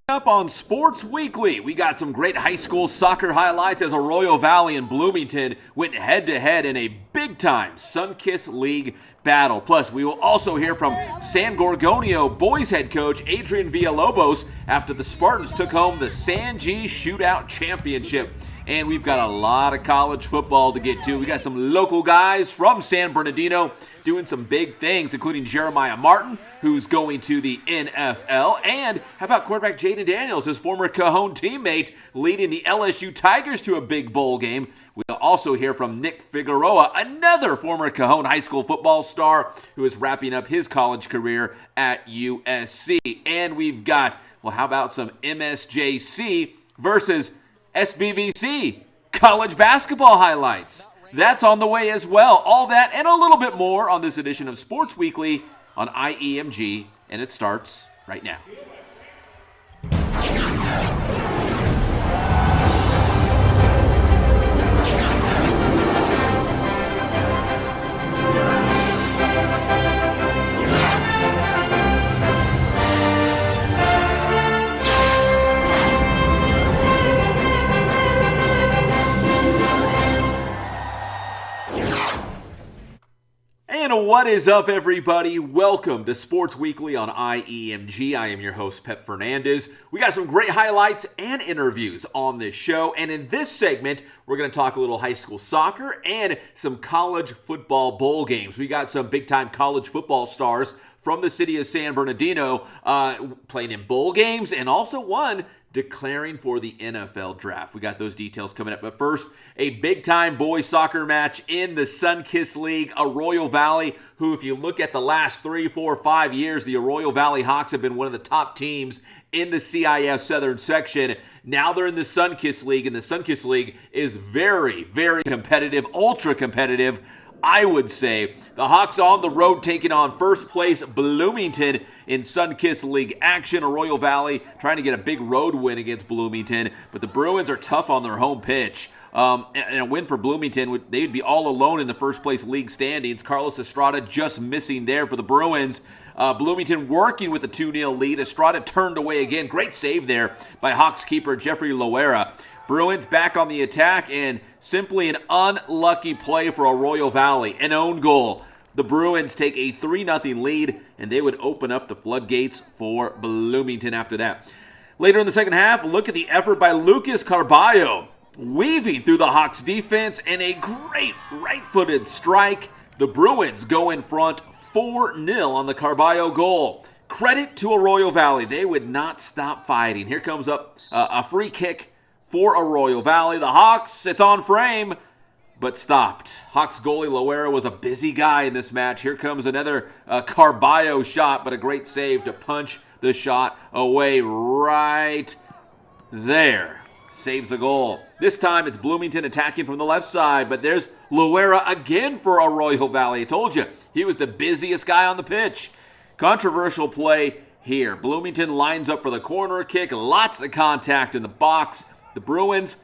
Up on Sports Weekly, we got some great high school soccer highlights as Arroyo Valley and Bloomington went head-to-head in a big-time Sunkist League battle. Plus, we will also hear from San Gorgonio boys head coach Adrian Villalobos after the Spartans took home the San G Shootout Championship. And we've got a lot of college football to get to. We got some local guys from San Bernardino doing some big things, including Jeremiah Martin, who's going to the NFL. And how about quarterback Jaden Daniels, his former Cajon teammate, leading the LSU Tigers to a big bowl game. We'll also hear from Nick Figueroa, another former Cajon high school football star who is wrapping up his college career at USC. And we've got, well, how about some MSJC versus SBVC college basketball highlights. That's on the way as well. All that and a little bit more on this edition of Sports Weekly on IEMG, and it starts right now. And what is up, everybody? Welcome to Sports Weekly on IEMG. I am your host, Pep Fernandez. We got some great highlights and interviews on this show. And in this segment, we're going to talk a little high school soccer and some college football bowl games. We got some big-time college football stars from the city of San Bernardino playing in bowl games, and also one declaring for the NFL draft. We got those details coming up. But first, a big-time boys soccer match in the Sunkist League. Arroyo Valley, who, if you look at the last 3, 4, 5 years, the Arroyo Valley Hawks have been one of the top teams in the CIF Southern Section. Now they're in the Sunkist League, and the Sunkist League is very, very competitive, ultra competitive. I would say the Hawks on the road taking on first place Bloomington in Sunkist League action. Arroyo Valley trying to get a big road win against Bloomington, but the Bruins are tough on their home pitch. And a win for Bloomington, they'd be all alone in the first place league standings. Carlos Estrada just missing there for the Bruins. Bloomington working with a 2-0 lead. Estrada turned away again. Great save there by Hawks keeper Jeffrey Loera. Bruins back on the attack, and simply an unlucky play for Arroyo Valley. An own goal. The Bruins take a 3-0 lead, and they would open up the floodgates for Bloomington after that. Later in the second half, look at the effort by Lucas Carballo, weaving through the Hawks defense, and a great right-footed strike. The Bruins go in front 4-0 on the Carballo goal. Credit to Arroyo Valley. They would not stop fighting. Here comes up a free kick for Arroyo Valley. The Hawks, it's on frame, but stopped. Hawks goalie Loera was a busy guy in this match. Here comes another Carballo shot, but a great save to punch the shot away right there. Saves a goal. This time it's Bloomington attacking from the left side, but there's Loera again for Arroyo Valley. I told you, he was the busiest guy on the pitch. Controversial play here. Bloomington lines up for the corner kick. Lots of contact in the box. The Bruins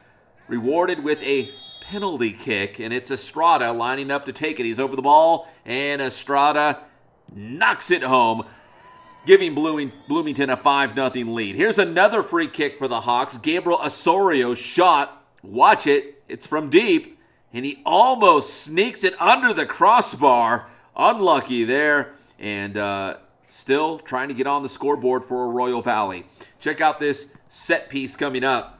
rewarded with a penalty kick, and it's Estrada lining up to take it. He's over the ball, and Estrada knocks it home, giving Bloomington a 5-0 lead. Here's another free kick for the Hawks. Gabriel Osorio's shot. Watch it. It's from deep, and he almost sneaks it under the crossbar. Unlucky there, and still trying to get on the scoreboard for Arroyo Valley. Check out this set piece coming up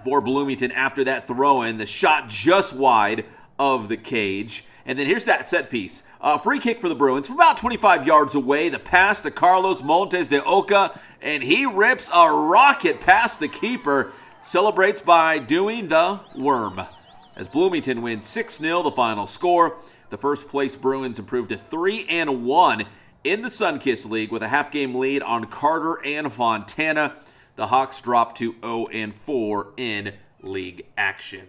for Bloomington after that throw-in. The shot just wide of the cage. And then here's that set piece. Free kick for the Bruins from about 25 yards away. The pass to Carlos Montes de Oca, and he rips a rocket past the keeper. Celebrates by doing the worm. As Bloomington wins 6-0, the final score. The first place Bruins improved to 3-1 in the Sunkist League with a half-game lead on Carter and Fontana. The Hawks drop to 0-4 in league action.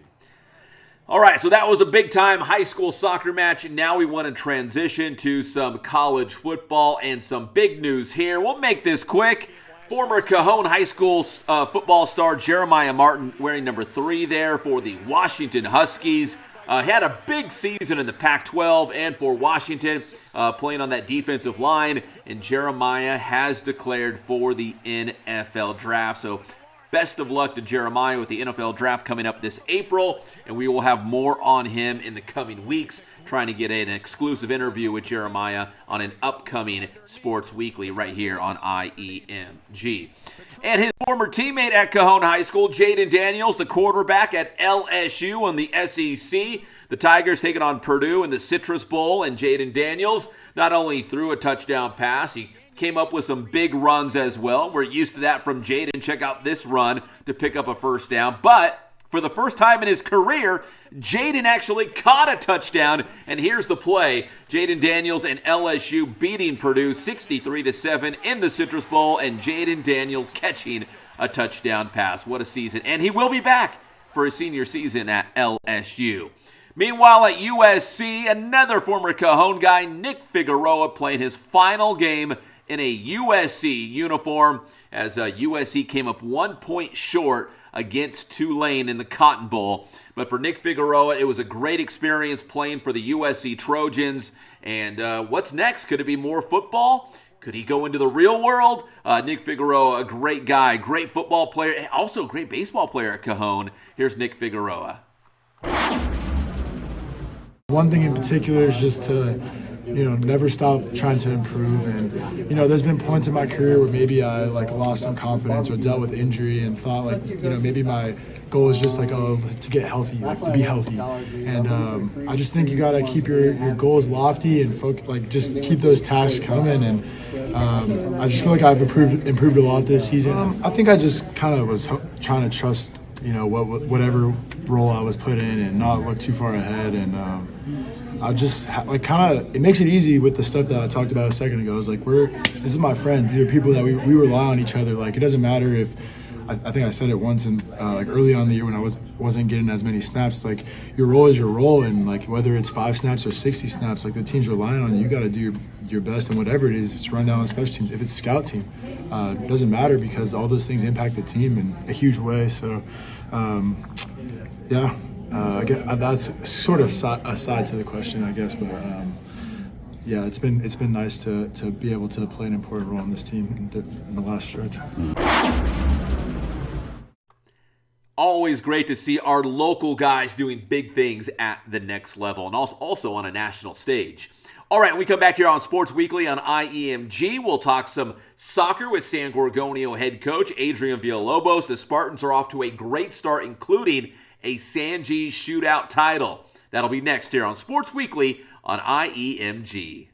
All right, so that was a big-time high school soccer match, and now we want to transition to some college football and some big news here. We'll make this quick. Former Cajon High School football star Jeremiah Martin wearing number 3 there for the Washington Huskies. He had a big season in the Pac-12 and for Washington, playing on that defensive line, and Jeremiah has declared for the NFL draft. So best of luck to Jeremiah with the NFL draft coming up this April, and we will have more on him in the coming weeks, trying to get an exclusive interview with Jeremiah on an upcoming Sports Weekly right here on IEMG. And his former teammate at Cajon High School, Jayden Daniels, the quarterback at LSU on the SEC. The Tigers taking on Purdue in the Citrus Bowl, and Jayden Daniels not only threw a touchdown pass, he came up with some big runs as well. We're used to that from Jayden. Check out this run to pick up a first down. But for the first time in his career, Jayden actually caught a touchdown. And here's the play. Jayden Daniels and LSU beating Purdue 63-7 in the Citrus Bowl, and Jayden Daniels catching a touchdown pass. What a season. And he will be back for his senior season at LSU. Meanwhile, at USC, another former Cajon guy, Nick Figueroa, playing his final game in a USC uniform as USC came up 1 point short against Tulane in the Cotton Bowl. But for Nick Figueroa, it was a great experience playing for the USC Trojans. And what's next? Could it be more football? Could he go into the real world? Nick Figueroa, a great guy, great football player, and also a great baseball player at Cajon. Here's Nick Figueroa. One thing in particular is just to never stop trying to improve. And, there's been points in my career where maybe I lost some confidence or dealt with injury and thought maybe my goal is just to get healthy, to be healthy. And I just think you got to keep your goals lofty and just keep those tasks coming. And I just feel like I've improved a lot this season. I think I just kind of was trying to trust, whatever role I was put in and not look too far ahead. And I just it makes it easy with the stuff that I talked about a second ago. It's this is my friends. These are people that we rely on each other. It doesn't matter if I think I said it once in early on in the year when I wasn't getting as many snaps. Your role is your role, and whether it's 5 snaps or 60 snaps, the team's relying on you. You got to do your best, and whatever it is, if it's run down on special teams, if it's scout team, it doesn't matter because all those things impact the team in a huge way. So, yeah. That's sort of a side to the question, I guess, but yeah, it's been nice to be able to play an important role on this team in the last stretch. Always great to see our local guys doing big things at the next level and also on a national stage. All right, when we come back here on Sports Weekly on IEMG, we'll talk some soccer with San Gorgonio head coach Adrian Villalobos. The Spartans are off to a great start, including a Sanji Shootout title. That'll be next here on Sports Weekly on IEMG.